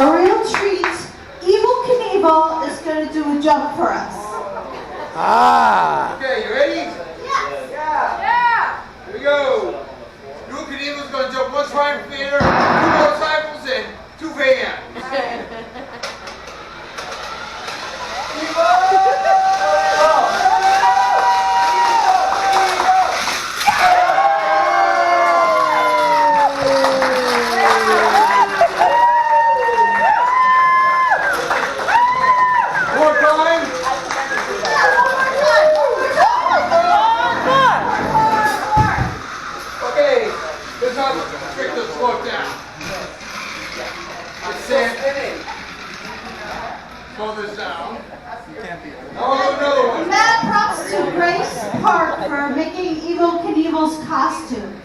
a real treat. Evil Knievel is going to do a jump for us. Ah! Okay, you ready? Yes. Yeah! Here we go. Evil Knievel's going to jump one triumph theater, two motorcycles, and two vans. Okay, this time the trick to slow it down. That's it. Slow this down. Now we'll do another one. Mad props to Grace Park for making Evil Knievel's costume.